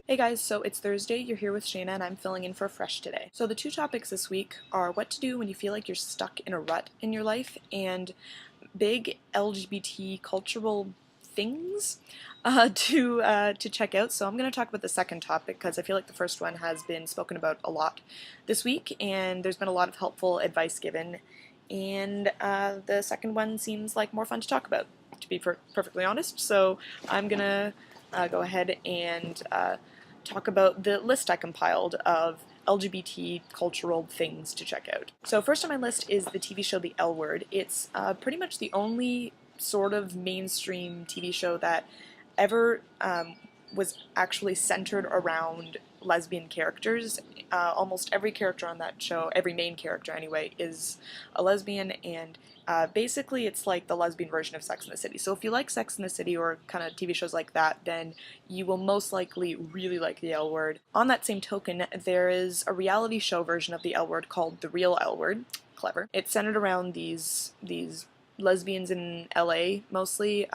Hey guys, so it's Thursday, you're here with Shayna, and I'm filling in for Fresh today. So the two topics this week are what to do when you feel like you're stuck in a rut in your life, and big LGBT cultural things to check out. So I'm going to talk about the second topic because I feel like the first one has been spoken about a lot this week, and there's been a lot of helpful advice given, and the second one seems like more fun to talk about, to be perfectly honest. So I'm going to go ahead and talk about the list I compiled of LGBT cultural things to check out. So first on my list is the TV show The L Word. It's pretty much the only sort of mainstream TV show that ever was actually centered around lesbian characters. Almost every character on that show, every main character anyway, is a lesbian, and basically it's like the lesbian version of Sex and the City. So if you like Sex and the City or kind of TV shows like that, then you will most likely really like The L Word. On that same token, there is a reality show version of The L Word called The Real L Word. Clever. It's centered around these lesbians in LA mostly,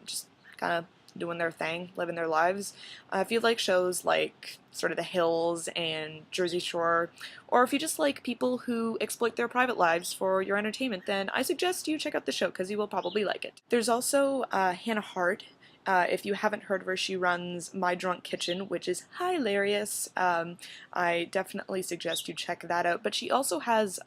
just kind of doing their thing, living their lives. If you like shows like sort of The Hills and Jersey Shore, or if you just like people who exploit their private lives for your entertainment, then I suggest you check out the show because you will probably like it. There's also Hannah Hart. If you haven't heard of her, she runs My Drunk Kitchen, which is hilarious. I definitely suggest you check that out. But she also has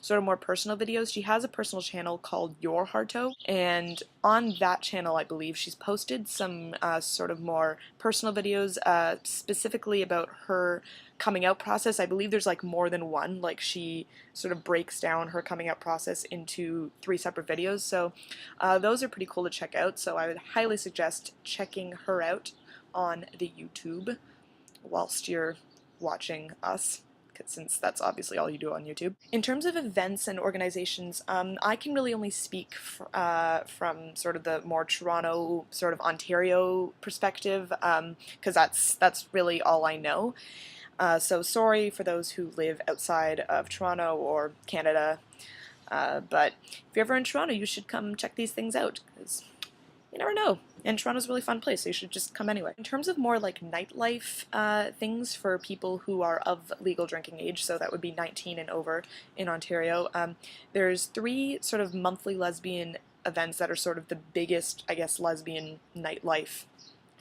sort of more personal videos. She has a personal channel called Your Hearto, and on that channel, I believe, she's posted some sort of more personal videos, specifically about her coming out process. I believe there's like more than one. Like, she sort of breaks down her coming out process into 3 separate videos. So those are pretty cool to check out. So I would highly suggest checking her out on the YouTube whilst you're watching us, since that's obviously all you do on YouTube. In terms of events and organizations, I can really only speak from sort of the more Toronto, sort of Ontario perspective, because that's really all I know. So sorry for those who live outside of Toronto or Canada, but if you're ever in Toronto, you should come check these things out, because you never know. And Toronto's a really fun place, so you should just come anyway. In terms of more like nightlife things for people who are of legal drinking age, so that would be 19 and over in Ontario, there's 3 sort of monthly lesbian events that are sort of the biggest, I guess, lesbian nightlife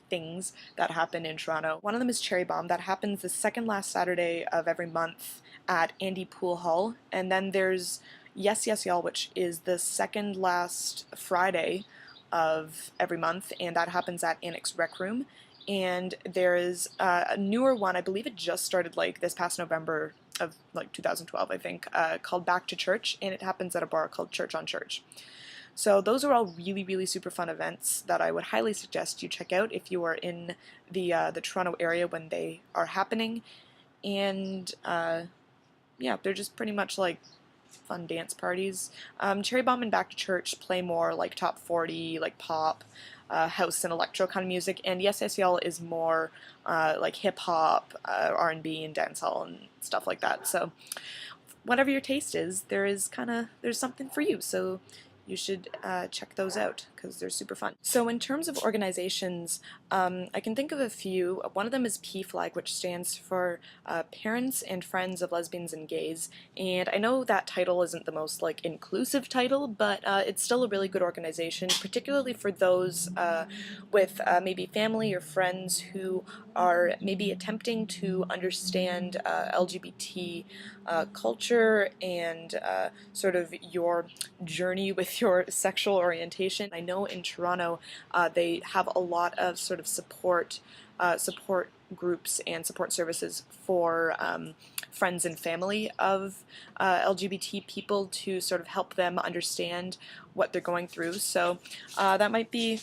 things that happen in Toronto. One of them is Cherry Bomb. That happens the second last Saturday of every month at Andy Pool Hall. And then there's Yes Yes Y'all, which is the second last Friday of every month, and that happens at Annex Rec Room. And there is a newer one, I believe it just started like this past November of like 2012, I think, called Back to Church, and it happens at a bar called Church on Church. So those are all really, really super fun events that I would highly suggest you check out if you are in the Toronto area when they are happening. And yeah, they're just pretty much like fun dance parties. Cherry Bomb and Back to Church play more like top 40, like pop, house and electro kind of music, and Yes Yes Y'all is more like hip hop, R&B, and dancehall and stuff like that. So whatever your taste is, there's something for you. So you should check those out because they're super fun. So in terms of organizations, I can think of a few. One of them is PFLAG, which stands for Parents and Friends of Lesbians and Gays, and I know that title isn't the most like inclusive title, but it's still a really good organization, particularly for those with maybe family or friends who are maybe attempting to understand LGBT culture and sort of your journey with your sexual orientation. I know in Toronto they have a lot of sort of support groups and support services for friends and family of LGBT people to sort of help them understand what they're going through. So that might be...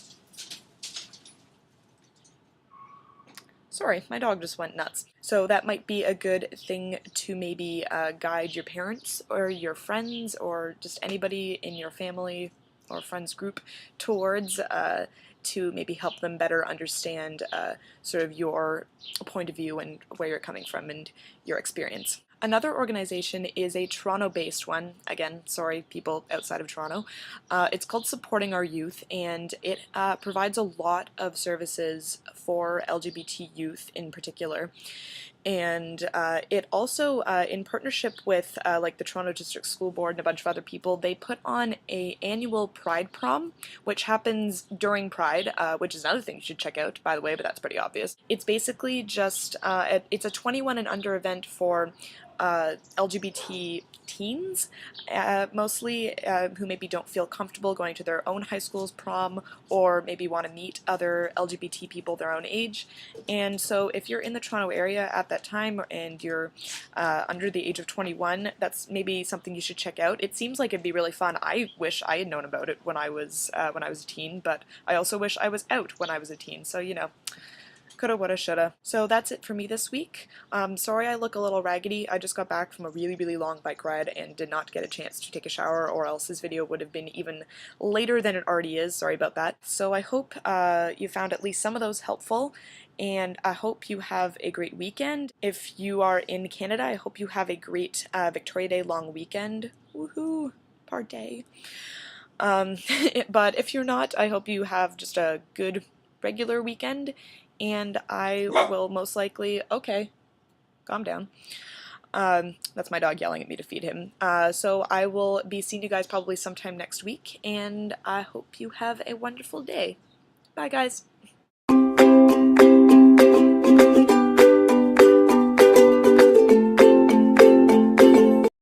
Sorry, my dog just went nuts. So that might be a good thing to maybe guide your parents or your friends or just anybody in your family or friends group towards, to maybe help them better understand sort of your point of view and where you're coming from and your experience. Another organization is a Toronto-based one. Again, sorry, people outside of Toronto. It's called Supporting Our Youth, and it provides a lot of services for LGBT youth in particular. And it also, in partnership with like the Toronto District School Board and a bunch of other people, they put on a annual Pride Prom, which happens during Pride, which is another thing you should check out, by the way, but that's pretty obvious. It's basically just, it's a 21 and under event for LGBT teens, mostly who maybe don't feel comfortable going to their own high school's prom, or maybe want to meet other LGBT people their own age. And so if you're in the Toronto area at that time and you're under the age of 21, that's maybe something you should check out. It seems like it'd be really fun. I wish I had known about it when I was a teen, but I also wish I was out when I was a teen. So, you know, coulda, woulda, shoulda. So that's it for me this week. Sorry I look a little raggedy. I just got back from a really, really long bike ride and did not get a chance to take a shower, or else this video would have been even later than it already is. Sorry about that. So I hope you found at least some of those helpful, and I hope you have a great weekend. If you are in Canada, I hope you have a great Victoria Day long weekend. Woohoo! Party. But if you're not, I hope you have just a good regular weekend, and I will most likely, okay, calm down. That's my dog yelling at me to feed him. So I will be seeing you guys probably sometime next week, and I hope you have a wonderful day. Bye, guys.